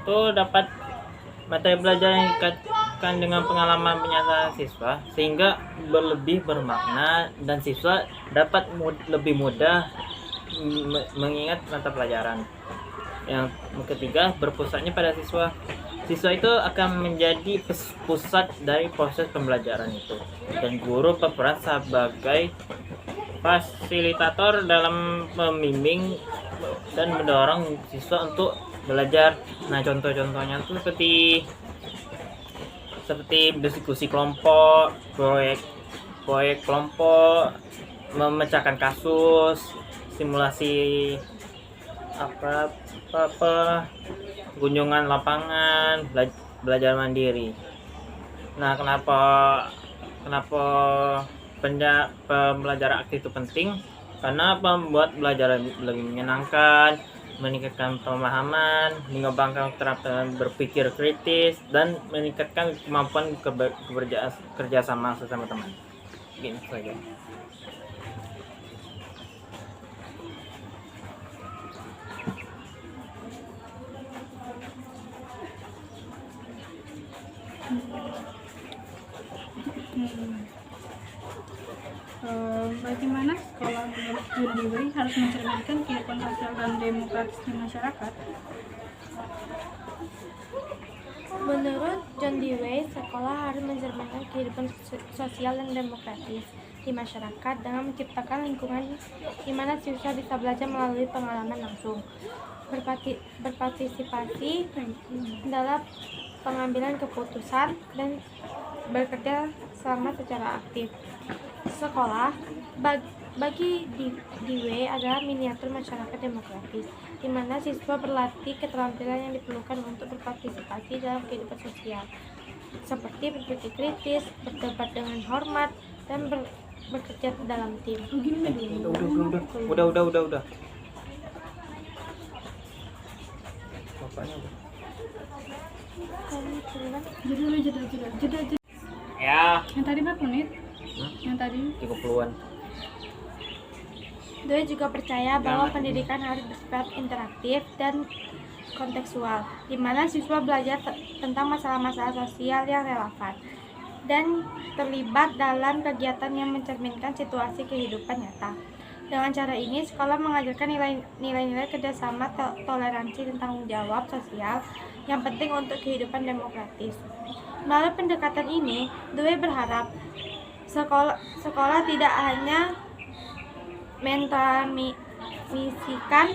belajar yang dikaitkan dengan pengalaman penyataan siswa sehingga lebih bermakna dan siswa dapat lebih mudah mengingat mata pelajaran. Yang ketiga, berpusatnya pada siswa. Siswa itu akan menjadi pusat dari proses pembelajaran itu, dan guru berperan sebagai fasilitator dalam membimbing dan mendorong siswa untuk belajar. Nah, contoh-contohnya itu seperti diskusi kelompok, proyek kelompok, memecahkan kasus, simulasi kunjungan lapangan, belajar mandiri. Nah, kenapa pembelajaran aktif itu penting? Karena membuat belajar lebih menyenangkan, meningkatkan pemahaman, mengembangkan keterampilan berpikir kritis, dan meningkatkan kemampuan kerjasama sesama teman. Gitu saja. Bagaimana sekolah menurut John Dewey harus mencerminkan kehidupan sosial dan demokratis di masyarakat? Menurut John Dewey, sekolah harus mencerminkan kehidupan sosial dan demokratis di masyarakat dengan menciptakan lingkungan di mana siswa bisa belajar melalui pengalaman langsung, berpartisipasi dalam pengambilan keputusan, dan bekerja sama secara aktif. Sekolah bagi Dewey adalah miniatur masyarakat demokratis, di mana siswa berlatih keterampilan yang diperlukan untuk berpartisipasi dalam kehidupan sosial, seperti berpikir kritis, berdebat dengan hormat, dan bekerja dalam tim. Udah. Bapaknya udah. Jeda. Ya. Yang tadi berapa menit? Yang tadi 30-an. Dewey juga percaya bahwa pendidikan harus bersifat interaktif dan kontekstual, di mana siswa belajar tentang masalah-masalah sosial yang relevan dan terlibat dalam kegiatan yang mencerminkan situasi kehidupan nyata. Dengan cara ini, sekolah mengajarkan nilai-nilai kerjasama, toleransi, dan tanggung jawab sosial yang penting untuk kehidupan demokratis. Melalui pendekatan ini, Dewey berharap sekolah tidak hanya mentransmisikan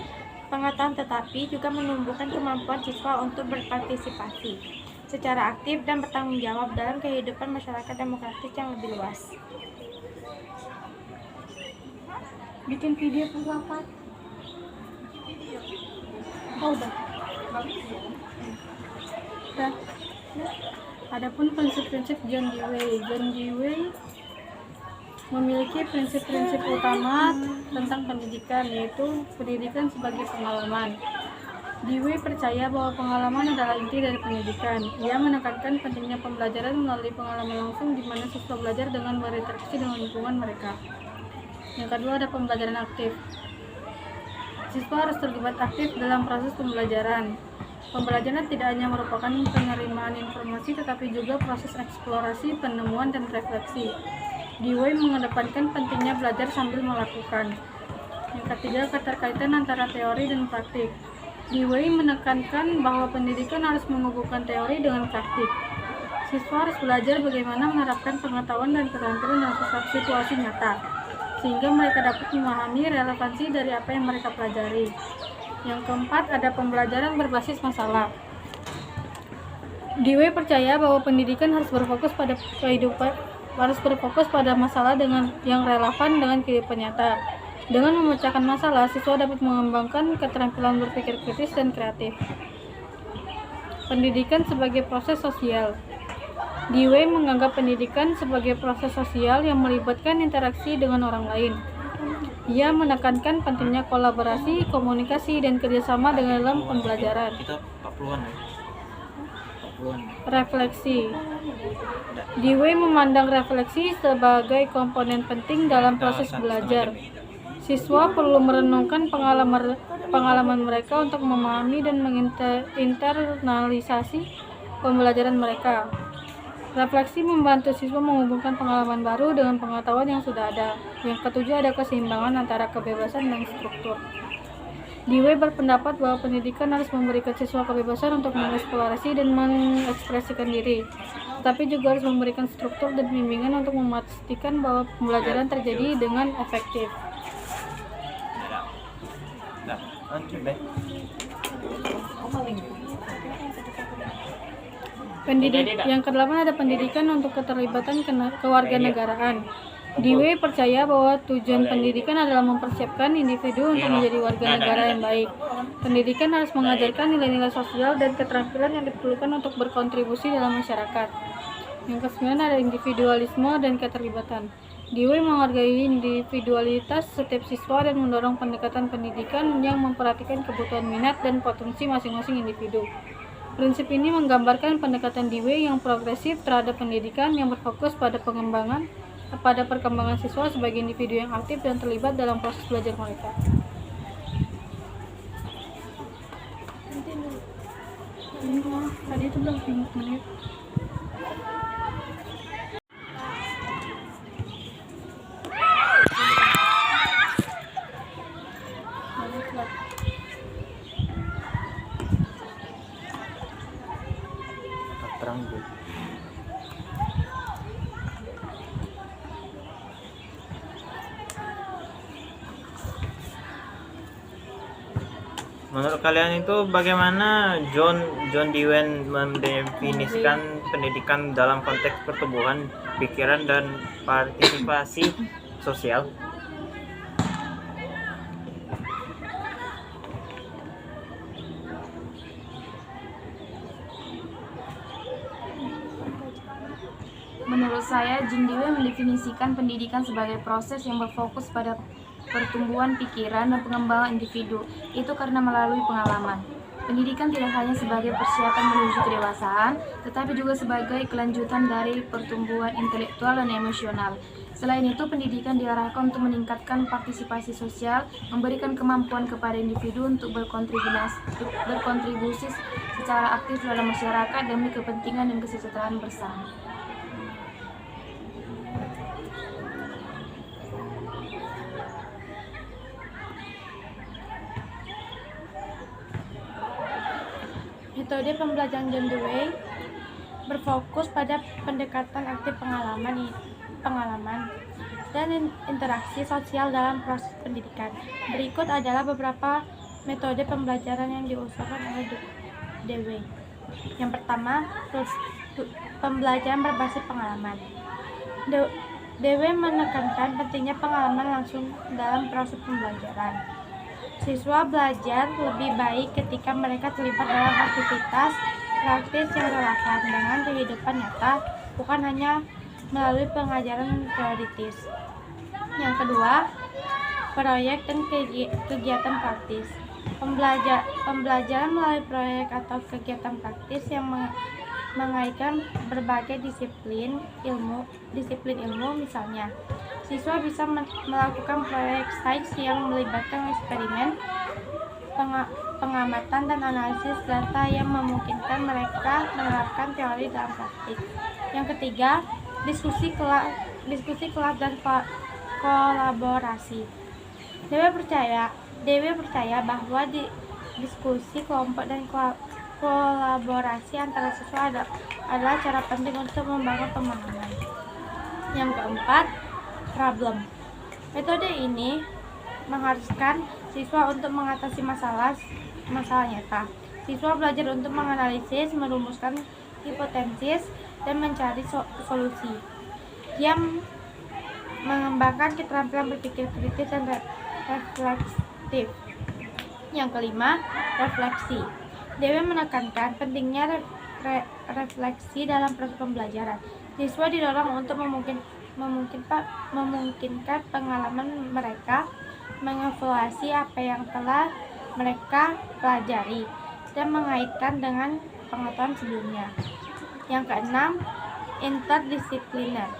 pengetahuan tetapi juga menumbuhkan kemampuan siswa untuk berpartisipasi secara aktif dan bertanggung jawab dalam kehidupan masyarakat demokratis yang lebih luas. Bikin video filsafat. Oh, udah. Adapun prinsip-prinsip John Dewey. John Dewey memiliki prinsip-prinsip utama tentang pendidikan, yaitu pendidikan sebagai pengalaman. Dewey percaya bahwa pengalaman adalah inti dari pendidikan. Ia menekankan pentingnya pembelajaran melalui pengalaman langsung di mana siswa belajar dengan berinteraksi dengan lingkungan mereka. Yang kedua ada pembelajaran aktif. Siswa harus terlibat aktif dalam proses pembelajaran. Pembelajaran tidak hanya merupakan penerimaan informasi tetapi juga proses eksplorasi, penemuan, dan refleksi. Dewey mengedepankan pentingnya belajar sambil melakukan. Yang ketiga, keterkaitan antara teori dan praktik. Dewey menekankan bahwa pendidikan harus menghubungkan teori dengan praktik. Siswa harus belajar bagaimana menerapkan pengetahuan dan keterampilan dalam situasi nyata, sehingga mereka dapat memahami relevansi dari apa yang mereka pelajari. Yang keempat, ada pembelajaran berbasis masalah. Dewey percaya bahwa pendidikan harus berfokus pada masalah yang relevan dengan kehidupan nyata. Dengan memecahkan masalah, siswa dapat mengembangkan keterampilan berpikir kritis dan kreatif. Pendidikan sebagai proses sosial. Dewey menganggap pendidikan sebagai proses sosial yang melibatkan interaksi dengan orang lain. Ia menekankan pentingnya kolaborasi, komunikasi, dan kerjasama dalam pembelajaran. Kita 40-an ya. 40-an. Refleksi. Dewey memandang refleksi sebagai komponen penting dalam proses belajar. Siswa perlu merenungkan pengalaman mereka untuk memahami dan menginternalisasi pembelajaran mereka. Refleksi membantu siswa menghubungkan pengalaman baru dengan pengetahuan yang sudah ada. Yang ketujuh, ada keseimbangan antara kebebasan dan struktur. Dewey berpendapat bahwa pendidikan harus memberikan siswa kebebasan untuk mengeksplorasi dan mengekspresikan diri, tetapi juga harus memberikan struktur dan bimbingan untuk memastikan bahwa pembelajaran terjadi dengan efektif. Yang kedelapan ada pendidikan untuk keterlibatan kewarganegaraan. Dewey percaya bahwa tujuan pendidikan adalah mempersiapkan individu untuk menjadi warga negara yang baik. Pendidikan harus mengajarkan nilai-nilai sosial dan keterampilan yang diperlukan untuk berkontribusi dalam masyarakat. Yang kesembilan ada individualisme dan keterlibatan. Dewey menghargai individualitas setiap siswa dan mendorong pendekatan pendidikan yang memperhatikan kebutuhan minat dan potensi masing-masing individu. Prinsip ini menggambarkan pendekatan Dewey yang progresif terhadap pendidikan yang berfokus pada perkembangan siswa sebagai individu yang aktif dan terlibat dalam proses belajar mereka. Tadi itu belum 5 menit. Terang dulu. Menurut kalian itu bagaimana John Dewey mendefinisikan pendidikan dalam konteks pertumbuhan pikiran dan partisipasi sosial? Menurut saya, John Dewey mendefinisikan pendidikan sebagai proses yang berfokus pada pertumbuhan pikiran dan pengembangan individu, itu karena melalui pengalaman. Pendidikan tidak hanya sebagai persiapan menuju kedewasaan, tetapi juga sebagai kelanjutan dari pertumbuhan intelektual dan emosional. Selain itu, pendidikan diarahkan untuk meningkatkan partisipasi sosial, memberikan kemampuan kepada individu untuk berkontribusi secara aktif dalam masyarakat demi kepentingan dan kesejahteraan bersama. Metode pembelajaran John Dewey berfokus pada pendekatan aktif pengalaman dan interaksi sosial dalam proses pendidikan. Berikut adalah beberapa metode pembelajaran yang diusulkan oleh Dewey. Yang pertama, pembelajaran berbasis pengalaman. Dewey menekankan pentingnya pengalaman langsung dalam proses pembelajaran. Siswa belajar lebih baik ketika mereka terlibat dalam aktivitas praktis yang relevan dengan kehidupan nyata, bukan hanya melalui pengajaran teoritis. Yang kedua, proyek dan kegiatan praktis. Pembelajaran melalui proyek atau kegiatan praktis yang mengaitkan berbagai disiplin ilmu, misalnya siswa bisa melakukan proyek sains yang melibatkan eksperimen, pengamatan dan analisis data yang memungkinkan mereka menerapkan teori dalam praktik. Yang ketiga, diskusi kelas dan kolaborasi. Dewi percaya bahwa diskusi kelompok dan kolaborasi antara siswa adalah cara penting untuk membangun pemahaman. Yang keempat, problem. Metode ini mengharuskan siswa untuk mengatasi masalah nyata. Siswa belajar untuk menganalisis, merumuskan hipotesis, dan mencari solusi. Dia mengembangkan keterampilan berpikir kritis dan reflektif. Yang kelima, refleksi. Dewi menekankan pentingnya refleksi dalam proses pembelajaran. Siswa didorong untuk memungkinkan pengalaman mereka, mengevaluasi apa yang telah mereka pelajari, dan mengaitkan dengan pengetahuan sebelumnya. Yang keenam, interdisipliner.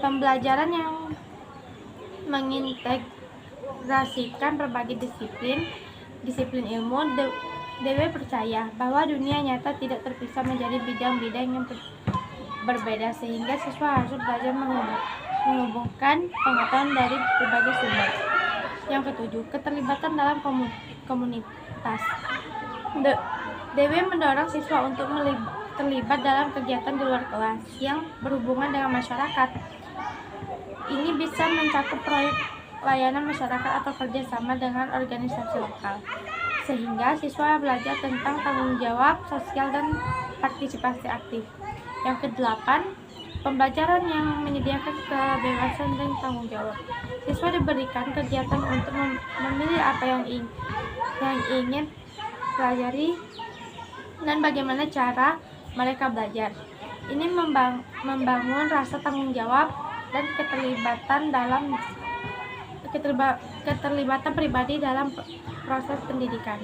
Pembelajaran yang mengintegrasikan berbagai disiplin ilmu. Dewi percaya bahwa dunia nyata tidak terpisah menjadi bidang-bidang yang berbeda, sehingga siswa harus belajar menghubungkan pengetahuan dari berbagai sumber. Yang ketujuh, keterlibatan dalam komunitas. Dewi mendorong siswa untuk terlibat dalam kegiatan di luar kelas yang berhubungan dengan masyarakat. Ini bisa mencakup proyek layanan masyarakat atau kerjasama dengan organisasi lokal, sehingga siswa belajar tentang tanggung jawab sosial dan partisipasi aktif. Yang kedelapan, pembelajaran yang menyediakan kebebasan dan tanggung jawab. Siswa diberikan kegiatan untuk memilih apa yang ingin pelajari dan bagaimana cara mereka belajar. Ini membangun rasa tanggung jawab dan keterlibatan pribadi dalam proses pendidikan.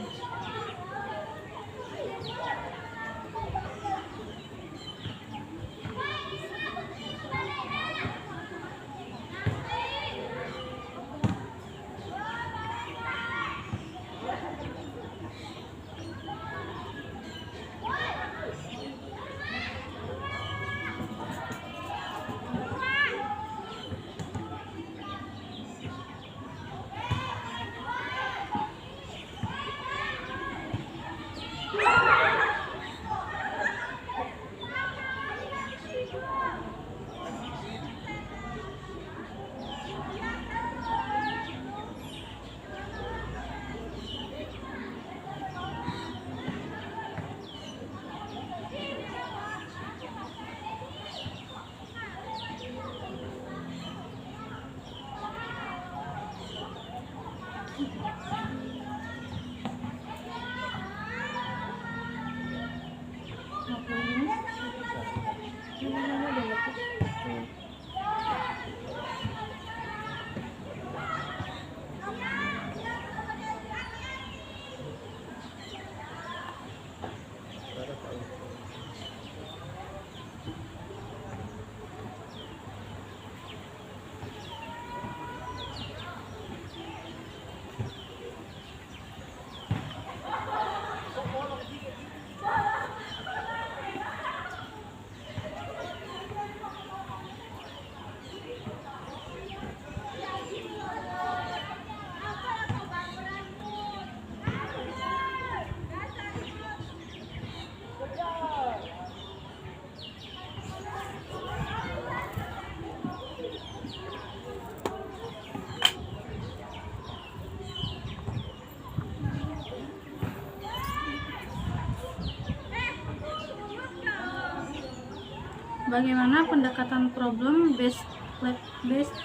Bagaimana pendekatan problem based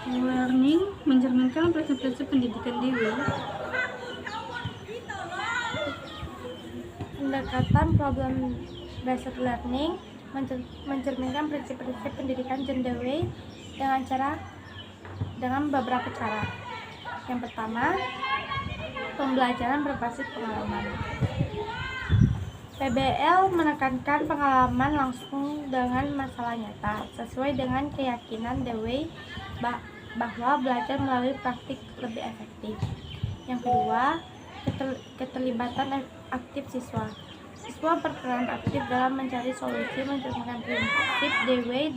learning mencerminkan prinsip-prinsip pendidikan Dewey? Pendekatan problem based learning mencerminkan prinsip-prinsip pendidikan John Dewey dengan beberapa cara. Yang pertama, pembelajaran berbasis pengalaman. PBL menekankan pengalaman langsung dengan masalah nyata, sesuai dengan keyakinan Dewey bahwa belajar melalui praktik lebih efektif. Yang kedua, keterlibatan aktif siswa. Siswa berperan aktif dalam mencari solusi mencerminkan prinsip Dewey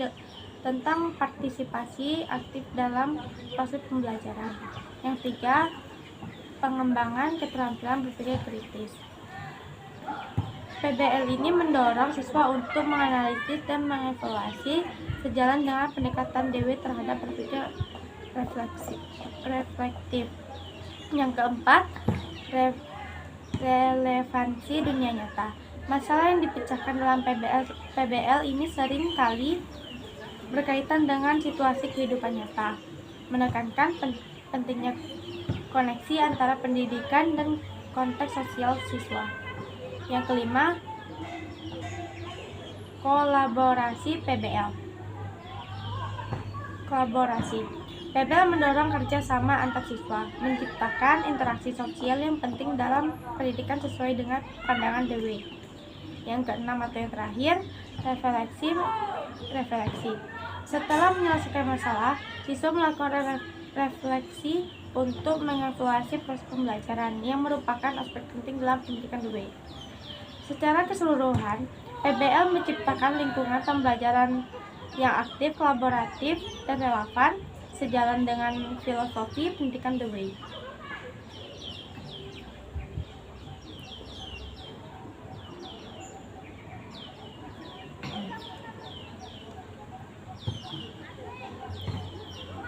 tentang partisipasi aktif dalam proses pembelajaran. Yang ketiga, pengembangan keterampilan berpikir kritis. PBL ini mendorong siswa untuk menganalisis dan mengevaluasi sejalan dengan pendekatan Dewey terhadap berpikir reflektif. Yang keempat, relevansi dunia nyata. Masalah yang dipecahkan dalam PBL ini sering kali berkaitan dengan situasi kehidupan nyata, menekankan pentingnya koneksi antara pendidikan dan konteks sosial siswa. Yang kelima, kolaborasi PBL. PBL mendorong kerjasama antar siswa, menciptakan interaksi sosial yang penting dalam pendidikan sesuai dengan pandangan Dewey. Yang keenam atau yang terakhir, refleksi. Setelah menyelesaikan masalah, siswa melakukan refleksi untuk mengevaluasi proses pembelajaran yang merupakan aspek penting dalam pendidikan Dewey. Secara keseluruhan, PBL menciptakan lingkungan pembelajaran yang aktif, kolaboratif, dan relevan, sejalan dengan filosofi pendidikan Dewey.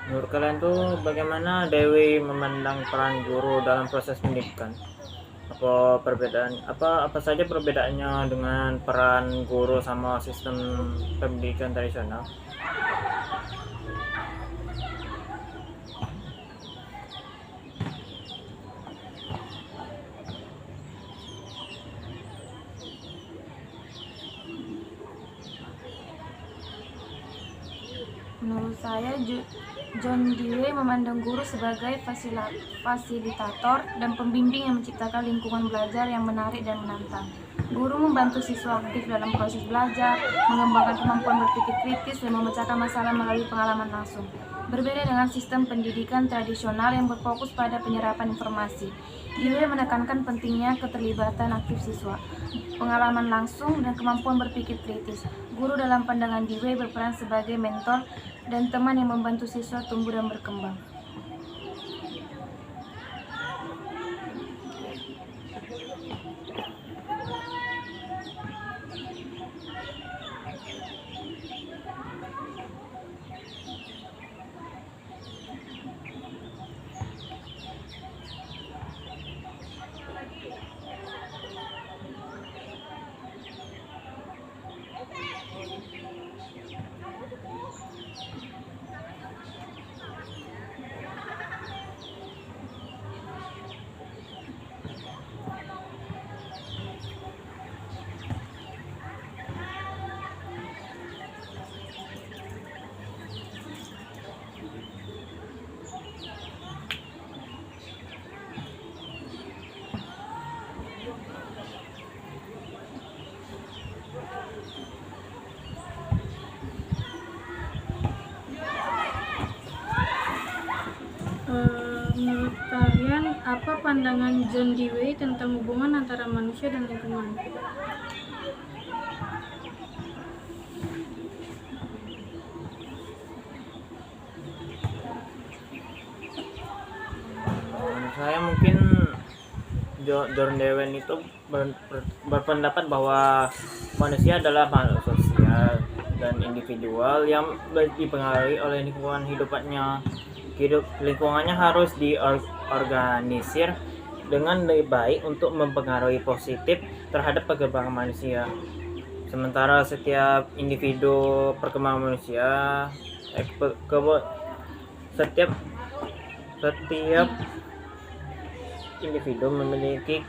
Menurut kalian tuh bagaimana Dewey memandang peran guru dalam proses pendidikan? Apa saja perbedaannya dengan peran guru sama sistem pendidikan tradisional? Menurut saya, John Dewey memandang guru sebagai fasilitator dan pembimbing yang menciptakan lingkungan belajar yang menarik dan menantang. Guru membantu siswa aktif dalam proses belajar, mengembangkan kemampuan berpikir kritis, dan memecahkan masalah melalui pengalaman langsung. Berbeda dengan sistem pendidikan tradisional yang berfokus pada penyerapan informasi, Dewey menekankan pentingnya keterlibatan aktif siswa, pengalaman langsung, dan kemampuan berpikir kritis. Guru dalam pandangan Dewey berperan sebagai mentor dan teman yang membantu siswa tumbuh dan berkembang. Menurut kalian, apa pandangan John Dewey tentang hubungan antara manusia dan lingkungan? Menurut saya mungkin John Dewey itu berpendapat bahwa manusia adalah makhluk sosial dan individual yang dipengaruhi oleh lingkungan hidupannya. Lingkungannya harus diorganisir dengan lebih baik untuk mempengaruhi positif terhadap perkembangan manusia. Sementara setiap individu perkembangan manusia, setiap individu memiliki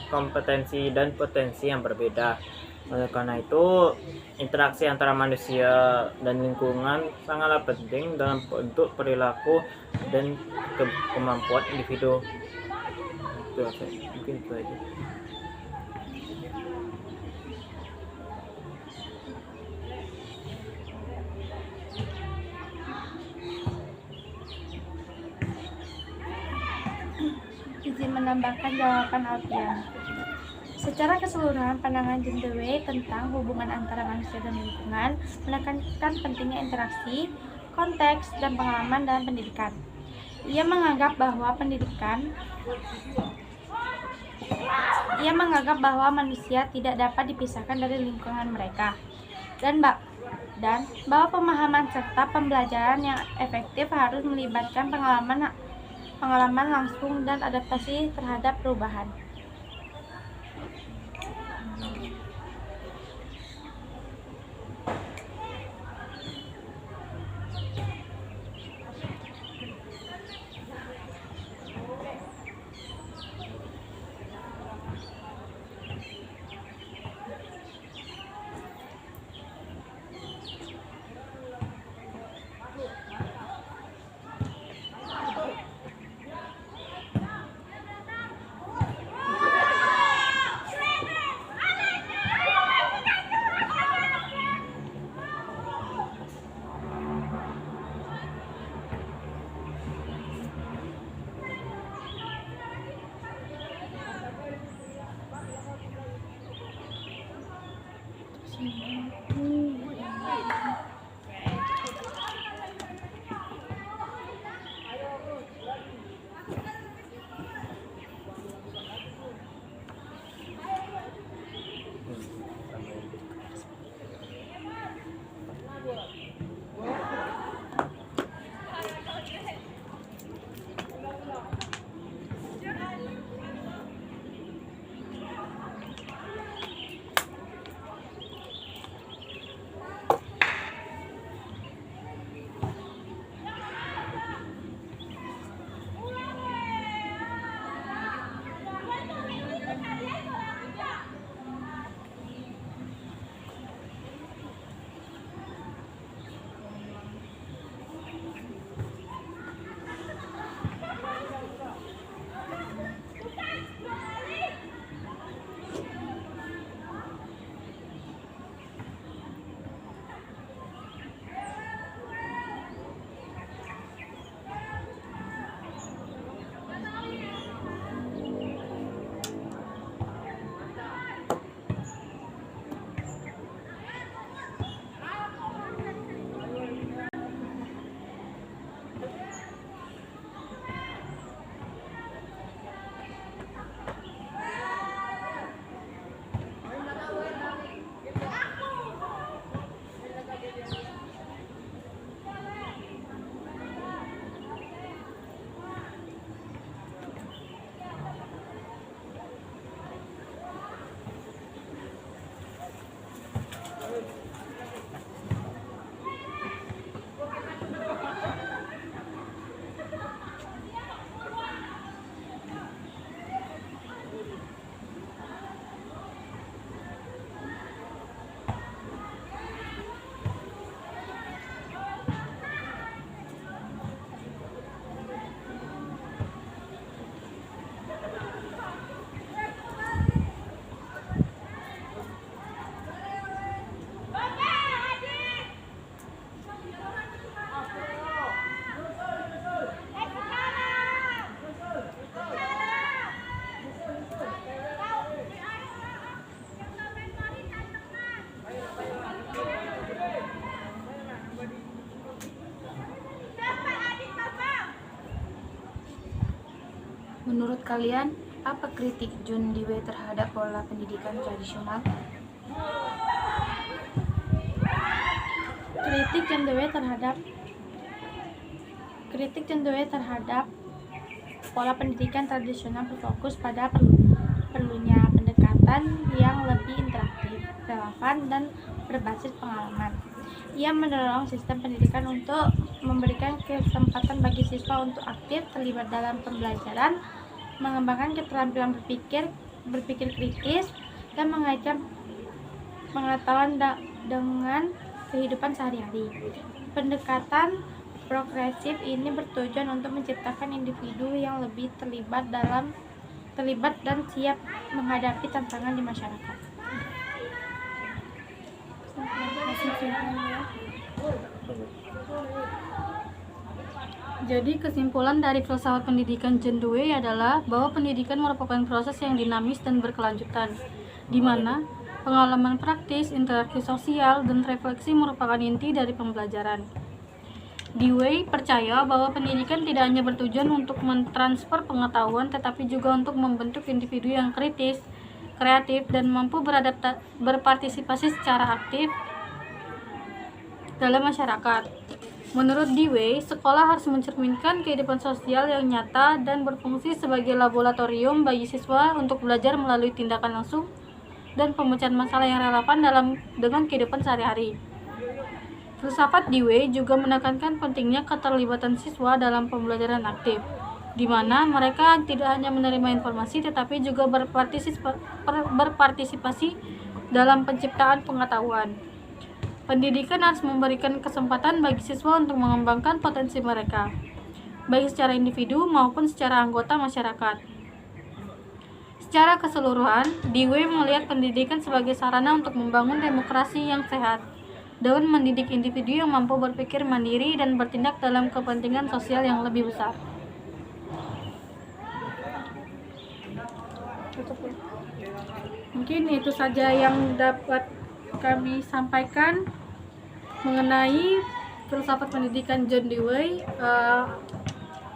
kompetensi dan potensi yang berbeda. Oleh karena itu, interaksi antara manusia dan lingkungan sangatlah penting dalam bentuk perilaku dan kemampuan individu. Mungkin itu aja. Izin menambahkan jawaban Alfian. Secara keseluruhan, pandangan John Dewey tentang hubungan antara manusia dan lingkungan menekankan pentingnya interaksi, konteks, dan pengalaman dalam pendidikan. Ia menganggap bahwa manusia tidak dapat dipisahkan dari lingkungan mereka, dan bahwa pemahaman serta pembelajaran yang efektif harus melibatkan pengalaman langsung dan adaptasi terhadap perubahan. Menurut kalian, apa kritik John Dewey terhadap pola pendidikan tradisional? Kritik John Dewey terhadap pola pendidikan tradisional berfokus pada perlunya pendekatan yang lebih interaktif, relevan, dan berbasis pengalaman. Ia mendorong sistem pendidikan untuk memberikan kesempatan bagi siswa untuk aktif terlibat dalam pembelajaran, mengembangkan keterampilan berpikir kritis, dan mengaitkan pengetahuan dengan kehidupan sehari-hari. Pendekatan progresif ini bertujuan untuk menciptakan individu yang lebih terlibat dan siap menghadapi tantangan di masyarakat. Jadi kesimpulan dari filsafat pendidikan John Dewey adalah bahwa pendidikan merupakan proses yang dinamis dan berkelanjutan, di mana pengalaman praktis, interaksi sosial, dan refleksi merupakan inti dari pembelajaran. Dewey percaya bahwa pendidikan tidak hanya bertujuan untuk mentransfer pengetahuan, tetapi juga untuk membentuk individu yang kritis, kreatif, dan mampu berpartisipasi secara aktif dalam masyarakat. Menurut Dewey, sekolah harus mencerminkan kehidupan sosial yang nyata dan berfungsi sebagai laboratorium bagi siswa untuk belajar melalui tindakan langsung dan pemecahan masalah yang relevan dengan kehidupan sehari-hari. Filsafat Dewey juga menekankan pentingnya keterlibatan siswa dalam pembelajaran aktif, di mana mereka tidak hanya menerima informasi tetapi juga berpartisipasi dalam penciptaan pengetahuan. Pendidikan harus memberikan kesempatan bagi siswa untuk mengembangkan potensi mereka, baik secara individu maupun secara anggota masyarakat. Secara keseluruhan, Dewey melihat pendidikan sebagai sarana untuk membangun demokrasi yang sehat, dengan mendidik individu yang mampu berpikir mandiri dan bertindak dalam kepentingan sosial yang lebih besar. Mungkin itu saja yang dapat kami sampaikan mengenai filsafat pendidikan John Dewey.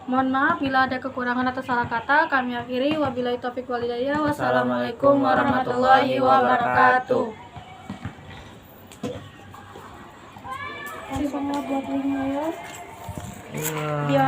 Mohon maaf bila ada kekurangan atau salah kata. Kami akhiri, wabillahi taufiq wal hidayah. Wassalamualaikum warahmatullahi wabarakatuh. Kasih semangat buat Lingga ya. Iya.